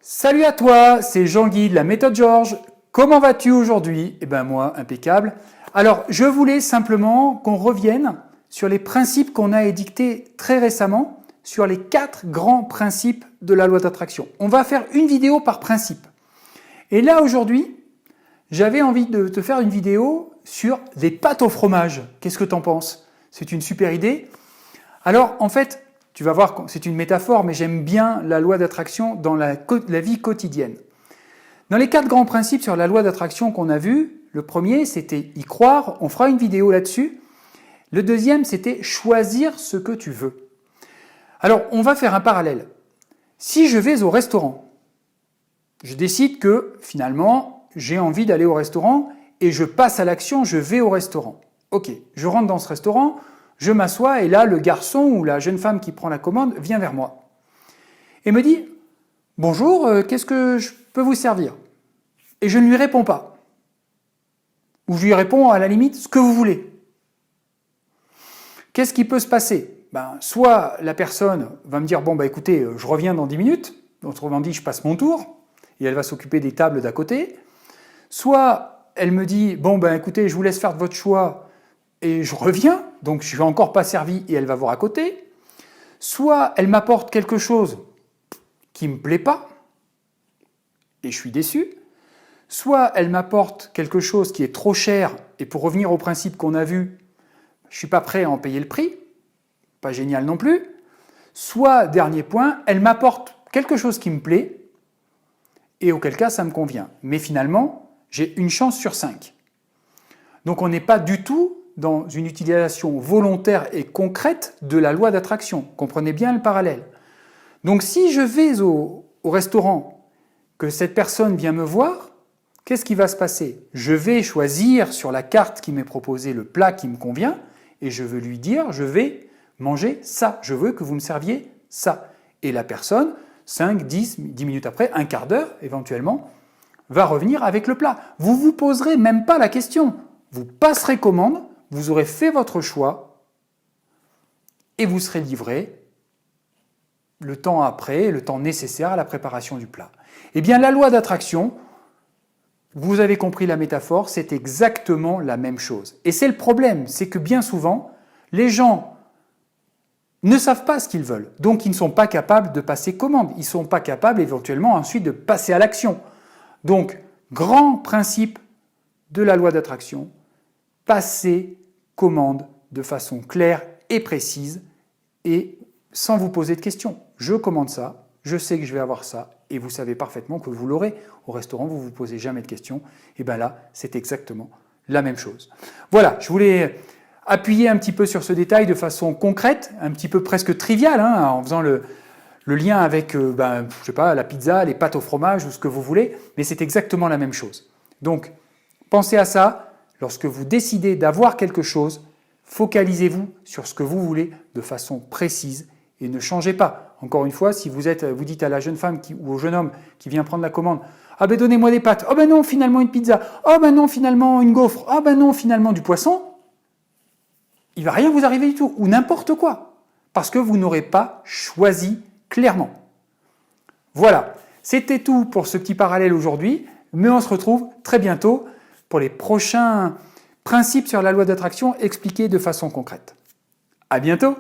Salut à toi, c'est Jean-Guy de la méthode Georges. Comment vas-tu aujourd'hui? Eh bien moi, impeccable. Alors, je voulais simplement qu'on revienne sur les principes qu'on a édictés très récemment, sur les 4 grands principes de la loi d'attraction. On va faire une vidéo par principe. Et là, aujourd'hui, j'avais envie de te faire une vidéo sur des pâtes au fromage. Qu'est-ce que tu en penses? C'est une super idée. Alors, en fait, tu vas voir, c'est une métaphore, mais j'aime bien la loi d'attraction dans la vie quotidienne. Dans les 4 grands principes sur la loi d'attraction qu'on a vus, le premier, c'était y croire, on fera une vidéo là-dessus. Le deuxième, c'était choisir ce que tu veux. Alors, on va faire un parallèle. Si je vais au restaurant, je décide que, finalement, j'ai envie d'aller au restaurant et je passe à l'action, je vais au restaurant. Ok, je rentre dans ce restaurant, je m'assois et là, le garçon ou la jeune femme qui prend la commande vient vers moi et me dit « Bonjour, qu'est-ce que je peux vous servir ?» Et je ne lui réponds pas. Ou je lui réponds à la limite ce que vous voulez. Qu'est-ce qui peut se passer? Soit la personne va me dire « Bon, écoutez, je reviens dans 10 minutes », autrement dit, je passe mon tour, et elle va s'occuper des tables d'à côté. Soit elle me dit « Bon, écoutez, je vous laisse faire de votre choix, et je reviens, donc je ne suis encore pas servi, et elle va voir à côté. » Soit elle m'apporte quelque chose qui ne me plaît pas, et je suis déçu. Soit elle m'apporte quelque chose qui est trop cher, et pour revenir au principe qu'on a vu, je ne suis pas prêt à en payer le prix, pas génial non plus. Soit, dernier point, elle m'apporte quelque chose qui me plaît, et auquel cas ça me convient. Mais finalement, j'ai une chance sur 5. Donc on n'est pas du tout dans une utilisation volontaire et concrète de la loi d'attraction. Comprenez bien le parallèle. Donc si je vais au restaurant, que cette personne vient me voir, qu'est-ce qui va se passer? Je vais choisir sur la carte qui m'est proposée le plat qui me convient et je veux lui dire, je vais manger ça, je veux que vous me serviez ça. Et la personne, 5, 10 minutes après, un quart d'heure éventuellement, va revenir avec le plat. Vous ne vous poserez même pas la question. Vous passerez commande, vous aurez fait votre choix et vous serez livré le temps après, le temps nécessaire à la préparation du plat. Eh bien, la loi d'attraction, vous avez compris la métaphore, c'est exactement la même chose. Et c'est le problème, c'est que bien souvent, les gens ne savent pas ce qu'ils veulent. Donc, ils ne sont pas capables de passer commande. Ils ne sont pas capables éventuellement ensuite de passer à l'action. Donc, grand principe de la loi d'attraction, passer commande de façon claire et précise et sans vous poser de questions. Je commande ça, je sais que je vais avoir ça et vous savez parfaitement que vous l'aurez. Au restaurant, vous ne vous posez jamais de questions. Et bien là, c'est exactement la même chose. Voilà, je voulais appuyer un petit peu sur ce détail de façon concrète, un petit peu presque triviale, en faisant le lien avec, je sais pas, la pizza, les pâtes au fromage ou ce que vous voulez, mais c'est exactement la même chose. Donc, pensez à ça. Lorsque vous décidez d'avoir quelque chose, focalisez-vous sur ce que vous voulez de façon précise et ne changez pas. Encore une fois, si vous dites à la jeune femme ou au jeune homme qui vient prendre la commande « Ah donnez-moi des pâtes. Ah non, finalement une pizza. Ah non, finalement une gaufre. Ah non, finalement du poisson. » Il ne va rien vous arriver du tout, ou n'importe quoi, parce que vous n'aurez pas choisi clairement. Voilà, c'était tout pour ce petit parallèle aujourd'hui, mais on se retrouve très bientôt pour les prochains principes sur la loi d'attraction expliqués de façon concrète. À bientôt!